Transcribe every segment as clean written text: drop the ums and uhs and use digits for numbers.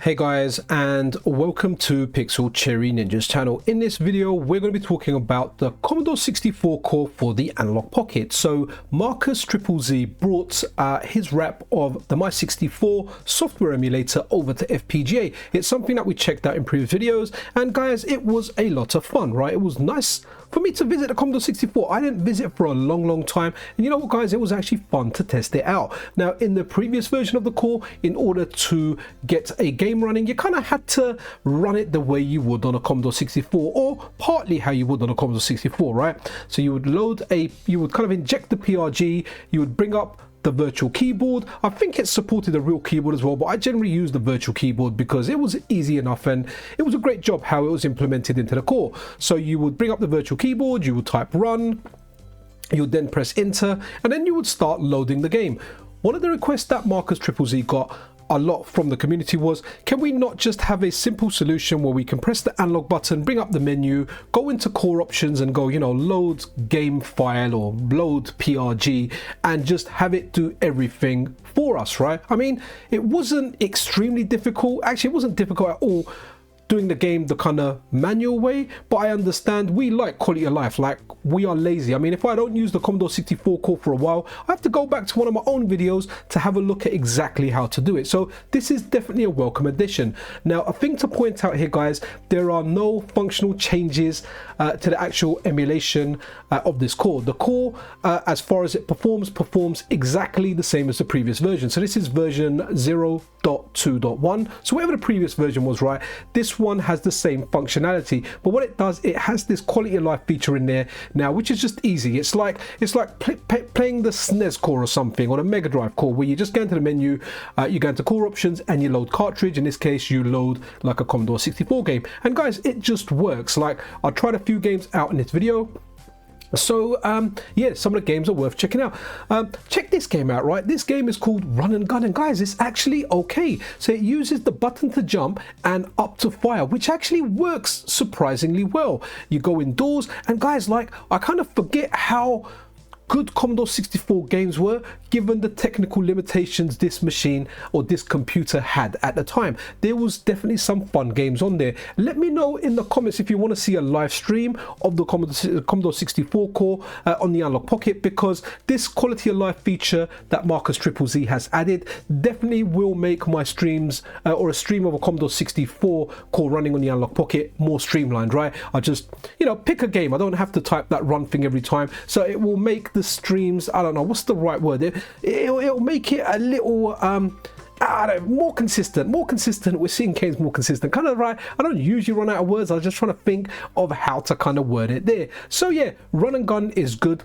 Hey guys, and welcome to Pixel Cherry Ninja's channel. In this video we're going to be talking about the Commodore 64 core for the Analogue Pocket. So Marcus Z brought his wrap of the My64 software emulator over to FPGA. It's something that we checked out in previous videos, and guys, it was a lot of fun, right? It was nice for me to visit the Commodore 64. I didn't visit for a long time, and you know what guys, it was actually fun to test it out. Now in the previous version of the core, in order to get a game running, you kind of had to run it the way you would on a Commodore 64, or partly how you would on a Commodore 64, right? So you would you would kind of inject the PRG, you would bring up the virtual keyboard. I think it supported a real keyboard as well, but I generally used the virtual keyboard because it was easy enough, and it was a great job how it was implemented into the core. So you would bring up the virtual keyboard, you would type run, you would then press enter, and then you would start loading the game. One of the requests that Marcus Z got a lot from the community was, can we not just have a simple solution where we can press the analog button, bring up the menu, go into core options and go, you know, load game file or load PRG, and just have it do everything for us, right? I mean, it wasn't extremely difficult. Actually, it wasn't difficult at all doing the game the kind of manual way, but I understand we like quality of life, like we are lazy. I mean, if I don't use the Commodore 64 core for a while, I have to go back to one of my own videos to have a look at exactly how to do it. So this is definitely a welcome addition. Now, a thing to point out here guys, there are no functional changes to the actual emulation of this core. The core, as far as it performs exactly the same as the previous version. So this is version 0.2.1. So whatever the previous version was, right, this one has the same functionality, but what it does, it has this quality of life feature in there now, which is just easy. It's like playing the SNES core or something, or the Mega Drive core, where you just go into the menu, you go into core options and you load cartridge. In this case, you load like a Commodore 64 game, and guys, it just works. Like, I tried a few games out in this video. So yeah, some of the games are worth checking out. Check this game out, right? This game is called Run and Gun, and guys, it's actually okay. So it uses the button to jump and up to fire, which actually works surprisingly well. You go indoors, and guys, like, I kind of forget how good Commodore 64 games were given the technical limitations this machine or this computer had at the time. There was definitely some fun games on there. Let me know in the comments if you want to see a live stream of the Commodore 64 core on the Analogue Pocket, because this quality of life feature that Marcus Z has added definitely will make my streams or a stream of a Commodore 64 core running on the Analogue Pocket more streamlined, right? I just, you know, pick a game. I don't have to type that run thing every time, so it will make the streams, I don't know what's the right word, it'll make it a little I don't know, more consistent. We're seeing games more consistent, kind of, right? I don't usually run out of words. I was just trying to think of how to kind of word it there. So yeah, Run and Gun is good.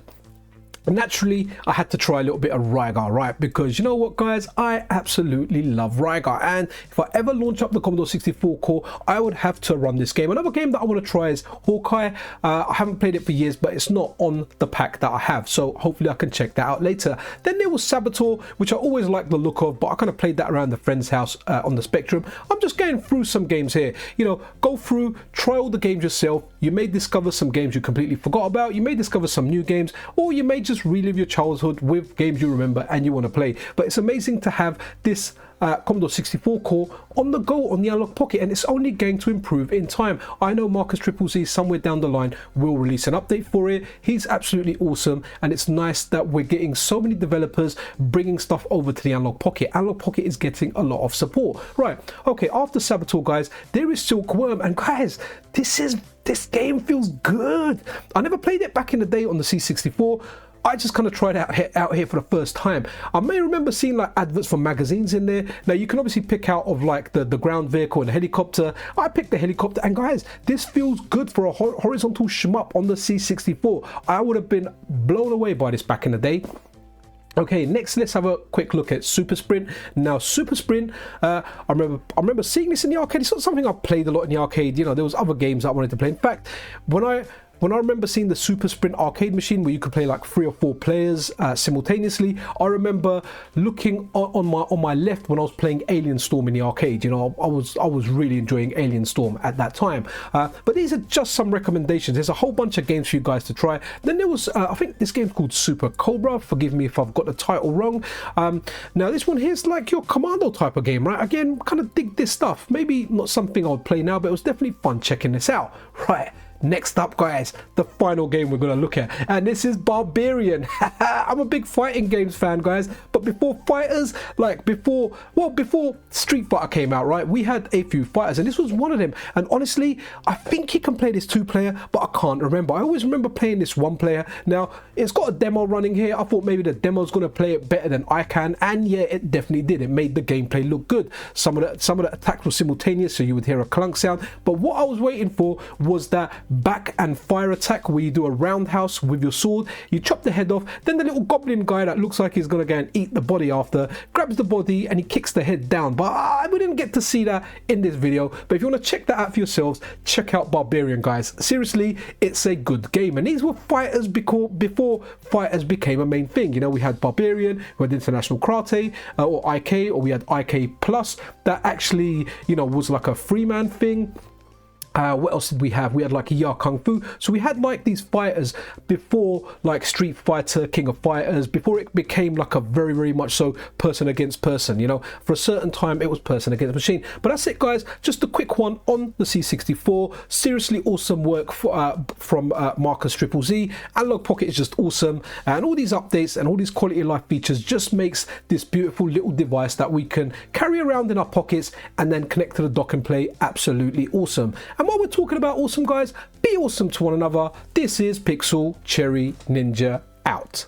Naturally, I had to try a little bit of Rygar, right? Because you know what guys, I absolutely love Rygar, and if I ever launch up the Commodore 64 core, I would have to run this game. Another game that I want to try is Hawkeye. I haven't played it for years, but it's not on the pack that I have, so hopefully I can check that out later. Then there was Saboteur, which I always liked the look of, but I kind of played that around the friend's house on the Spectrum. I'm just going through some games here. You know, go through, try all the games yourself. You may discover some games you completely forgot about, you may discover some new games, or you may just relive your childhood with games you remember and you want to play. But it's amazing to have this Commodore 64 core on the go on the Analogue Pocket, and it's only going to improve in time. I know Marcus Z somewhere down the line will release an update for it. He's absolutely awesome, and it's nice that we're getting so many developers bringing stuff over to the Analogue Pocket. Analogue Pocket is getting a lot of support. Right, okay, after Saboteur guys, there is Silkworm, and guys, this game feels good. I never played it back in the day on the C64. I just kind of tried it out here for the first time. I may remember seeing like adverts for magazines in there. Now you can obviously pick out of like the ground vehicle and the helicopter. I picked the helicopter, and guys, this feels good for a horizontal shmup on the C64. I would have been blown away by this back in the day. Okay, next let's have a quick look at Super Sprint. Now Super Sprint, I remember seeing this in the arcade. It's not something I played a lot in the arcade. You know, there was other games I wanted to play. In fact, when I when I remember seeing the Super Sprint arcade machine where you could play like 3 or 4 players simultaneously, I remember looking on my left when I was playing Alien Storm in the arcade. You know, I was really enjoying Alien Storm at that time. But these are just some recommendations. There's a whole bunch of games for you guys to try. Then there was I think this game's called Super Cobra. Forgive me if I've got the title wrong. Now this one here's like your Commando type of game, right? Again, kind of dig this stuff. Maybe not something I would play now, but it was definitely fun checking this out. Right. Next up, guys, the final game we're going to look at, and this is Barbarian. I'm a big fighting games fan, guys, but before fighters, like before Street Fighter came out, right, we had a few fighters, and this was one of them. And honestly, I think you can play this 2-player, but I can't remember. I always remember playing this 1-player. Now, it's got a demo running here. I thought maybe the demo's going to play it better than I can, and yeah, it definitely did. It made the gameplay look good. Some of the attacks were simultaneous, so you would hear a clunk sound, but what I was waiting for was that back and fire attack where you do a roundhouse with your sword, you chop the head off, then the little goblin guy that looks like he's gonna go and eat the body after grabs the body and he kicks the head down. But we didn't get to see that in this video. But if you want to check that out for yourselves, check out Barbarian, guys. Seriously, it's a good game, and these were fighters before fighters became a main thing. You know, we had Barbarian, we had International Karate, or IK, or we had IK Plus that actually, you know, was like a 3-man thing. What else did we have? We had like Ya Kung Fu. So we had like these fighters before like Street Fighter, King of Fighters, before it became like a very, very much so person against person. You know, for a certain time it was person against machine. But that's it, guys. Just a quick one on the C64. Seriously awesome work from Marcus Triple Z. Analogue Pocket is just awesome, and all these updates and all these quality of life features just makes this beautiful little device that we can carry around in our pockets and then connect to the dock and play absolutely awesome. And while we're talking about awesome, guys, be awesome to one another. This is Pixel Cherry Ninja out.